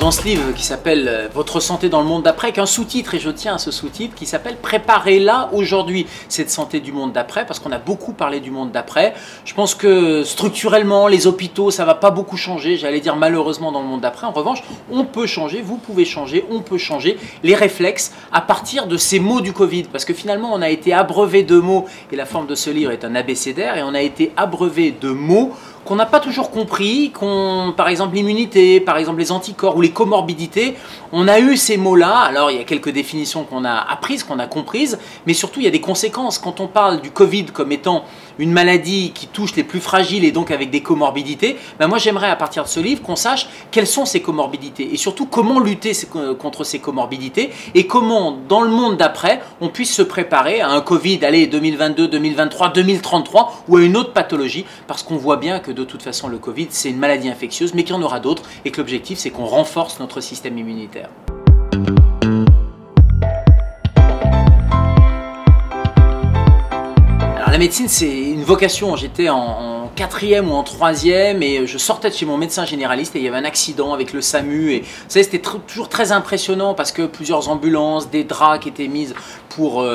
dans ce livre qui s'appelle « Votre santé dans le monde d'après », avec un sous-titre, et je tiens à ce sous-titre, qui s'appelle « Préparez-la aujourd'hui, cette santé du monde d'après », parce qu'on a beaucoup parlé du monde d'après. Je pense que structurellement, les hôpitaux, ça va pas beaucoup changer, j'allais dire malheureusement dans le monde d'après. En revanche, on peut changer, vous pouvez changer, on peut changer les réflexes à partir de ces mots du Covid, parce que finalement, on a été abreuvé de mots, et la forme de ce livre est un abécédaire, et on a été abreuvé de mots qu'on n'a pas toujours compris, par exemple l'immunité, par exemple les anticorps ou les comorbidités, on a eu ces mots-là. Alors il y a quelques définitions qu'on a apprises, qu'on a comprises, mais surtout il y a des conséquences. Quand on parle du Covid comme étant une maladie qui touche les plus fragiles et donc avec des comorbidités, ben moi j'aimerais à partir de ce livre qu'on sache quelles sont ces comorbidités et surtout comment lutter contre ces comorbidités et comment dans le monde d'après on puisse se préparer à un Covid, allez 2022, 2023, 2033 ou à une autre pathologie, parce qu'on voit bien que de toute façon le Covid c'est une maladie infectieuse mais qu'il y en aura d'autres et que l'objectif c'est qu'on renforce notre système immunitaire. La médecine, c'est une vocation. J'étais en quatrième ou en troisième et je sortais de chez mon médecin généraliste et il y avait un accident avec le SAMU. Et vous savez, c'était toujours très impressionnant parce que plusieurs ambulances, des draps qui étaient mises pour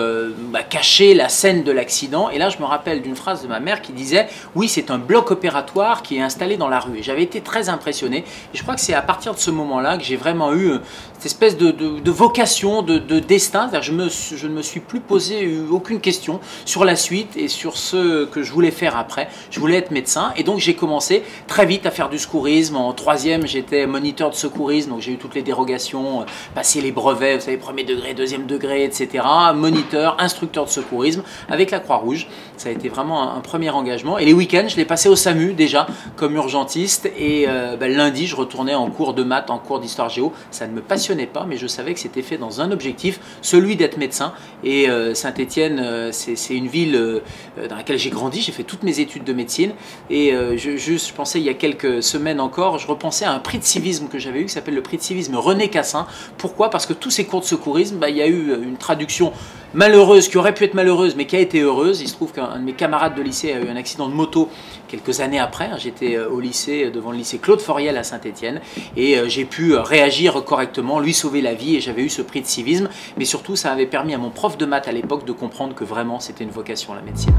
cacher la scène de l'accident. Et là, je me rappelle d'une phrase de ma mère qui disait « Oui, c'est un bloc opératoire qui est installé dans la rue ». Et j'avais été très impressionné. Et je crois que c'est à partir de ce moment-là que j'ai vraiment eu cette espèce de vocation, de destin. Je ne me suis plus posé aucune question sur la suite et sur ce que je voulais faire après. Je voulais être médecin et donc j'ai commencé très vite à faire du secourisme. En troisième, j'étais moniteur de secourisme, donc j'ai eu toutes les dérogations, passé les brevets, vous savez, premier degré, deuxième degré, etc. Moniteur, instructeur de secourisme avec la Croix-Rouge. Ça a été vraiment un premier engagement. Et les week-ends, je l'ai passé au SAMU déjà comme urgentiste et lundi, je retournais en cours de maths, en cours d'histoire géo. Ça ne me passionnait pas, mais je savais que c'était fait dans un objectif, celui d'être médecin. Et Saint-Étienne, c'est une ville dans laquelle j'ai grandi, j'ai fait toutes mes études de médecine et je pensais il y a quelques semaines encore, je repensais à un prix de civisme que j'avais eu qui s'appelle le prix de civisme René Cassin. Pourquoi? Parce que tous ces cours de secourisme, il y a eu une traduction malheureuse qui aurait pu être malheureuse mais qui a été heureuse. Il se trouve qu'un de mes camarades de lycée a eu un accident de moto quelques années après. J'étais au lycée, devant le lycée Claude Foriel à Saint-Étienne et j'ai pu réagir correctement, lui sauver la vie et j'avais eu ce prix de civisme. Mais surtout, ça avait permis à mon prof de maths à l'époque de comprendre que vraiment c'était une vocation la médecine.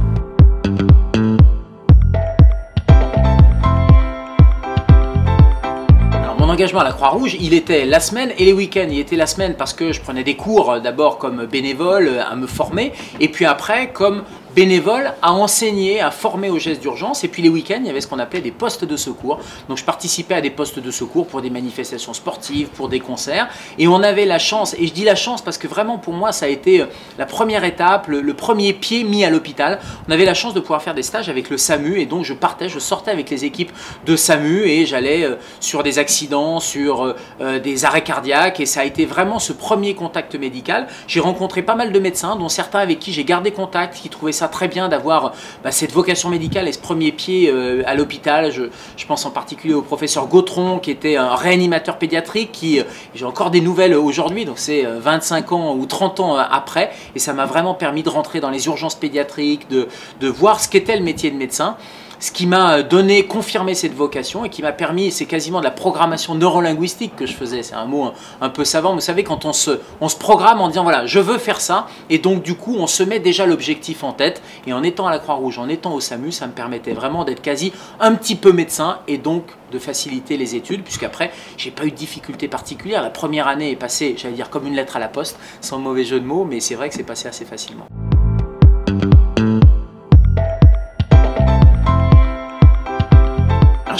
Mon engagement à la Croix-Rouge, il était la semaine et les week-ends. Il était la semaine parce que je prenais des cours d'abord comme bénévole à me former et puis après comme bénévole à enseigner, à former aux gestes d'urgence. Et puis les week-ends, il y avait ce qu'on appelait des postes de secours. Donc je participais à des postes de secours pour des manifestations sportives, pour des concerts. Et on avait la chance, et je dis la chance parce que vraiment pour moi ça a été la première étape, le premier pied mis à l'hôpital. On avait la chance de pouvoir faire des stages avec le SAMU et donc je sortais avec les équipes de SAMU et j'allais sur des accidents, sur des arrêts cardiaques et ça a été vraiment ce premier contact médical. J'ai rencontré pas mal de médecins, dont certains avec qui j'ai gardé contact, qui trouvaient ça très bien d'avoir cette vocation médicale et ce premier pied à l'hôpital. Je pense en particulier au professeur Gautron qui était un réanimateur pédiatrique qui, j'ai encore des nouvelles aujourd'hui, donc c'est 25 ans ou 30 ans après et ça m'a vraiment permis de rentrer dans les urgences pédiatriques, de voir ce qu'était le métier de médecin. Ce qui m'a confirmé cette vocation et qui m'a permis, c'est quasiment de la programmation neurolinguistique que je faisais, c'est un mot un peu savant, mais vous savez quand on se programme en disant voilà je veux faire ça et donc du coup on se met déjà l'objectif en tête et en étant à la Croix-Rouge, en étant au SAMU, ça me permettait vraiment d'être quasi un petit peu médecin et donc de faciliter les études puisqu'après j'ai pas eu de difficultés particulières. La première année est passée, j'allais dire comme une lettre à la poste, sans mauvais jeu de mots, mais c'est vrai que c'est passé assez facilement.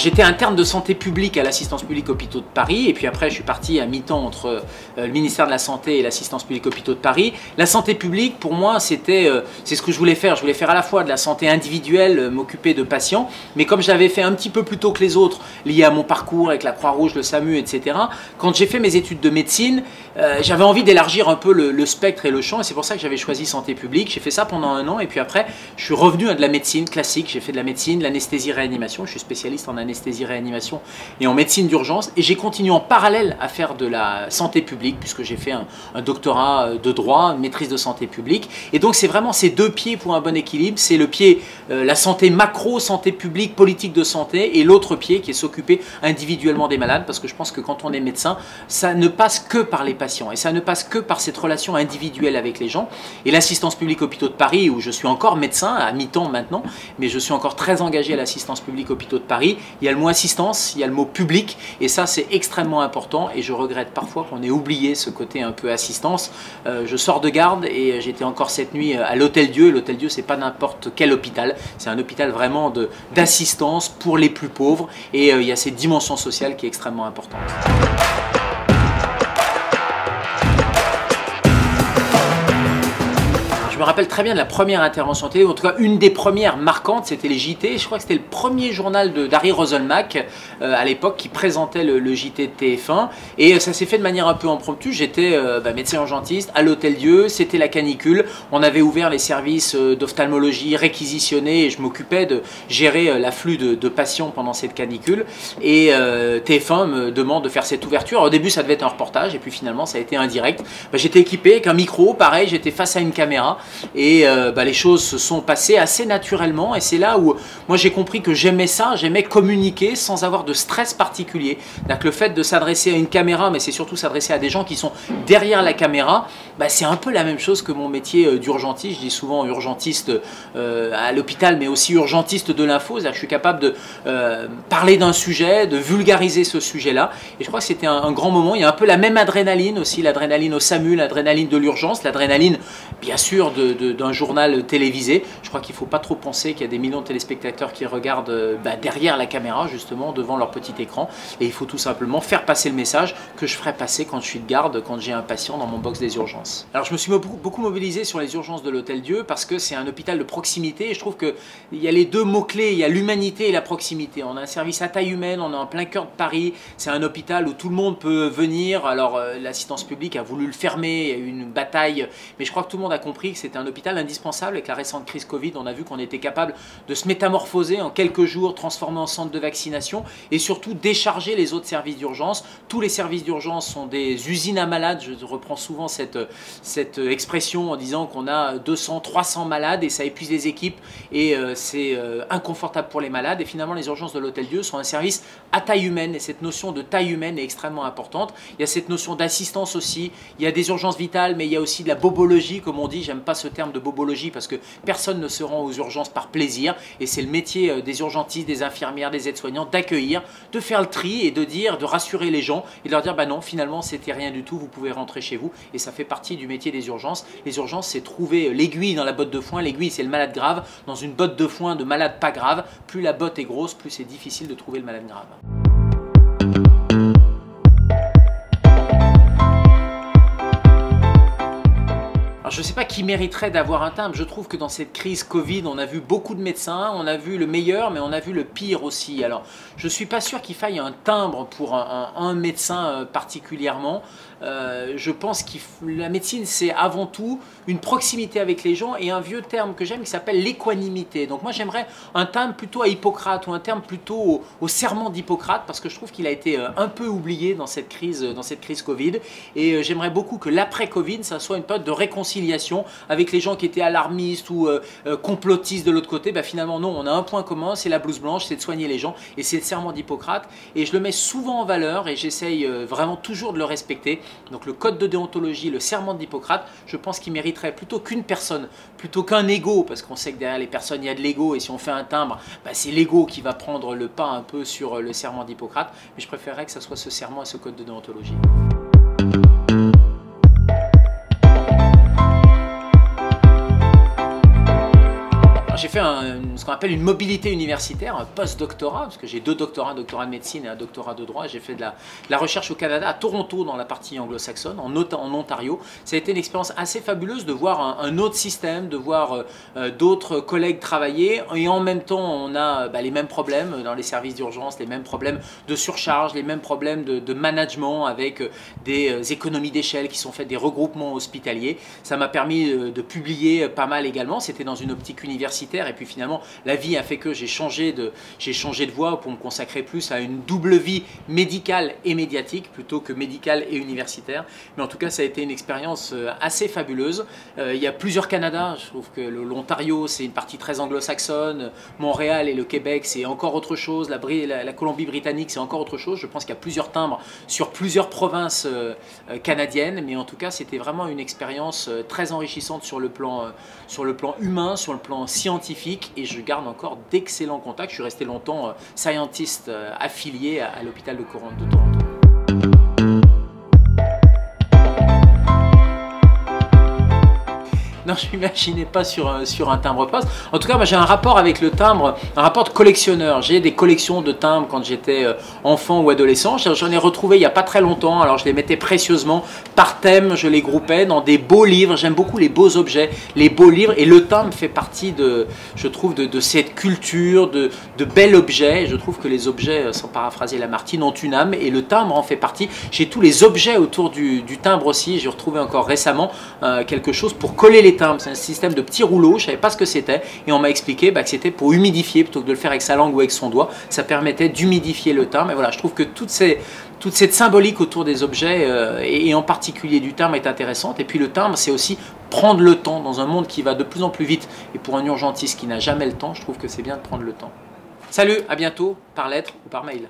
J'étais interne de santé publique à l'assistance publique hôpitaux de Paris et puis après je suis parti à mi-temps entre le ministère de la Santé et l'assistance publique hôpitaux de Paris. La santé publique pour moi c'est ce que je voulais faire. Je voulais faire à la fois de la santé individuelle, m'occuper de patients, mais comme j'avais fait un petit peu plus tôt que les autres, lié à mon parcours avec la Croix-Rouge, le SAMU, etc. Quand j'ai fait mes études de médecine, j'avais envie d'élargir un peu le spectre et le champ et c'est pour ça que j'avais choisi santé publique. J'ai fait ça pendant un an et puis après je suis revenu à de la médecine classique. J'ai fait de la médecine, l'anesthésie-réanimation, je suis spécialiste en anesthésie anesthésie-réanimation et en médecine d'urgence. Et j'ai continué en parallèle à faire de la santé publique, puisque j'ai fait un doctorat de droit, une maîtrise de santé publique. Et donc c'est vraiment ces deux pieds pour un bon équilibre. C'est le pied, la santé macro, santé publique, politique de santé, et l'autre pied qui est s'occuper individuellement des malades, parce que je pense que quand on est médecin, ça ne passe que par les patients, et ça ne passe que par cette relation individuelle avec les gens. Et l'assistance publique hôpitaux de Paris, où je suis encore médecin, à mi-temps maintenant, mais je suis encore très engagé à l'assistance publique hôpitaux de Paris, il y a le mot assistance, il y a le mot public, et ça c'est extrêmement important, et je regrette parfois qu'on ait oublié ce côté un peu assistance. Je sors de garde, et j'étais encore cette nuit à l'Hôtel-Dieu, et l'Hôtel-Dieu c'est pas n'importe quel hôpital, c'est un hôpital vraiment d'assistance pour les plus pauvres, et il y a cette dimension sociale qui est extrêmement importante. Je me rappelle très bien de la première intervention télé, en tout cas une des premières marquantes, c'était les JT. Je crois que c'était le premier journal d'Harry Roselmack à l'époque qui présentait le JT de TF1, et ça s'est fait de manière un peu impromptue. J'étais médecin urgentiste à l'Hôtel-Dieu, c'était la canicule, on avait ouvert les services d'ophtalmologie réquisitionnés et je m'occupais de gérer l'afflux de patients pendant cette canicule, et TF1 me demande de faire cette ouverture. Alors, au début ça devait être un reportage et puis finalement ça a été un direct. J'étais équipé avec un micro, pareil, j'étais face à une caméra. Et les choses se sont passées assez naturellement, et c'est là où moi j'ai compris que j'aimais ça, j'aimais communiquer sans avoir de stress particulier. Que le fait de s'adresser à une caméra, mais c'est surtout s'adresser à des gens qui sont derrière la caméra, c'est un peu la même chose que mon métier d'urgentiste. Je dis souvent urgentiste à l'hôpital, mais aussi urgentiste de l'info, c'est-à-dire que je suis capable de parler d'un sujet, de vulgariser ce sujet-là, et je crois que c'était un grand moment. Il y a un peu la même adrénaline aussi, l'adrénaline au SAMU, l'adrénaline de l'urgence, l'adrénaline bien sûr d'un journal télévisé. Je crois qu'il ne faut pas trop penser qu'il y a des millions de téléspectateurs qui regardent derrière la caméra, justement, devant leur petit écran. Et il faut tout simplement faire passer le message que je ferai passer quand je suis de garde, quand j'ai un patient dans mon box des urgences. Alors je me suis beaucoup mobilisé sur les urgences de l'Hôtel-Dieu parce que c'est un hôpital de proximité, et je trouve qu'il y a les deux mots-clés, il y a l'humanité et la proximité. On a un service à taille humaine, on est en plein cœur de Paris, c'est un hôpital où tout le monde peut venir. Alors l'assistance publique a voulu le fermer, il y a eu une bataille, mais je crois que tout le monde a compris que c'était un hôpital indispensable. Avec la récente crise Covid, on a vu qu'on était capable de se métamorphoser en quelques jours, transformer en centre de vaccination, et surtout décharger les autres services d'urgence. Tous les services d'urgence sont des usines à malades. Je reprends souvent cette expression en disant qu'on a 200, 300 malades et ça épuise les équipes, et c'est inconfortable pour les malades. Et finalement, les urgences de l'Hôtel-Dieu sont un service à taille humaine, et cette notion de taille humaine est extrêmement importante. Il y a cette notion d'assistance aussi, il y a des urgences vitales, mais il y a aussi de la bobologie, comme on dit. J'aime pas ce terme de bobologie parce que personne ne se rend aux urgences par plaisir, et c'est le métier des urgentistes, des infirmières, des aides-soignants d'accueillir, de faire le tri et de rassurer les gens et de leur dire non, finalement c'était rien du tout, vous pouvez rentrer chez vous. Et ça fait partie du métier des urgences. Les urgences, c'est trouver l'aiguille dans la botte de foin. L'aiguille, c'est le malade grave dans une botte de foin de malade pas grave. Plus la botte est grosse, plus c'est difficile de trouver le malade grave. Alors, je ne sais pas qui mériterait d'avoir un timbre. Je trouve que dans cette crise Covid, on a vu beaucoup de médecins, on a vu le meilleur, mais on a vu le pire aussi. Alors, je ne suis pas sûr qu'il faille un timbre pour un médecin particulièrement. Je pense que la médecine, c'est avant tout une proximité avec les gens, et un vieux terme que j'aime qui s'appelle l'équanimité. Donc moi, j'aimerais un timbre plutôt à Hippocrate, ou un terme plutôt au serment d'Hippocrate, parce que je trouve qu'il a été un peu oublié dans cette crise Covid. Et j'aimerais beaucoup que l'après-Covid, ça soit une période de réconciliation avec les gens qui étaient alarmistes ou complotistes de l'autre côté. Finalement, non, on a un point commun, c'est la blouse blanche, c'est de soigner les gens, et c'est le serment d'Hippocrate. Et je le mets souvent en valeur, et j'essaye vraiment toujours de le respecter. Donc le code de déontologie, le serment d'Hippocrate, je pense qu'il mériterait plutôt qu'une personne, plutôt qu'un ego, parce qu'on sait que derrière les personnes il y a de l'ego, et si on fait un timbre, c'est l'ego qui va prendre le pas un peu sur le serment d'Hippocrate. Mais je préférerais que ce soit ce serment et ce code de déontologie. J'ai fait ce qu'on appelle une mobilité universitaire, un post-doctorat, parce que j'ai 2 doctorats, un doctorat de médecine et un doctorat de droit. J'ai fait de la recherche au Canada, à Toronto, dans la partie anglo-saxonne, en Ontario. Ça a été une expérience assez fabuleuse de voir un autre système, de voir d'autres collègues travailler, et en même temps, on a les mêmes problèmes dans les services d'urgence, les mêmes problèmes de surcharge, les mêmes problèmes de management, avec des économies d'échelle qui sont faites, des regroupements hospitaliers. Ça m'a permis de publier pas mal également. C'était dans une optique universitaire, et puis finalement la vie a fait que j'ai changé de voie pour me consacrer plus à une double vie médicale et médiatique plutôt que médicale et universitaire. Mais en tout cas, ça a été une expérience assez fabuleuse. Il y a plusieurs Canada. Je trouve que l'Ontario, c'est une partie très anglo-saxonne. Montréal et le Québec, c'est encore autre chose. La Colombie-Britannique, c'est encore autre chose. Je pense qu'il y a plusieurs timbres sur plusieurs provinces canadiennes. Mais en tout cas, c'était vraiment une expérience très enrichissante sur le plan humain, sur le plan scientifique. Et je garde encore d'excellents contacts. Je suis resté longtemps scientist affilié à l'hôpital de Toronto. Non, je ne m'imaginais pas sur un timbre-poste. En tout cas, moi j'ai un rapport avec le timbre, un rapport de collectionneur. J'ai des collections de timbres quand j'étais enfant ou adolescent. J'en ai retrouvé il n'y a pas très longtemps. Alors je les mettais précieusement par thème, je les groupais dans des beaux livres. J'aime beaucoup les beaux objets, les beaux livres. Et le timbre fait partie, je trouve, de cette culture, de bels objets. Et je trouve que les objets, sans paraphraser Lamartine, ont une âme. Et le timbre en fait partie. J'ai tous les objets autour du timbre aussi. J'ai retrouvé encore récemment quelque chose pour coller les timbres. C'est un système de petits rouleaux, je ne savais pas ce que c'était et on m'a expliqué que c'était pour humidifier plutôt que de le faire avec sa langue ou avec son doigt. Ça permettait d'humidifier le timbre. Et voilà, je trouve que toute cette symbolique autour des objets et en particulier du timbre est intéressante. Et puis le timbre, c'est aussi prendre le temps dans un monde qui va de plus en plus vite. Et pour un urgentiste qui n'a jamais le temps, je trouve que c'est bien de prendre le temps. Salut, à bientôt, par lettre ou par mail.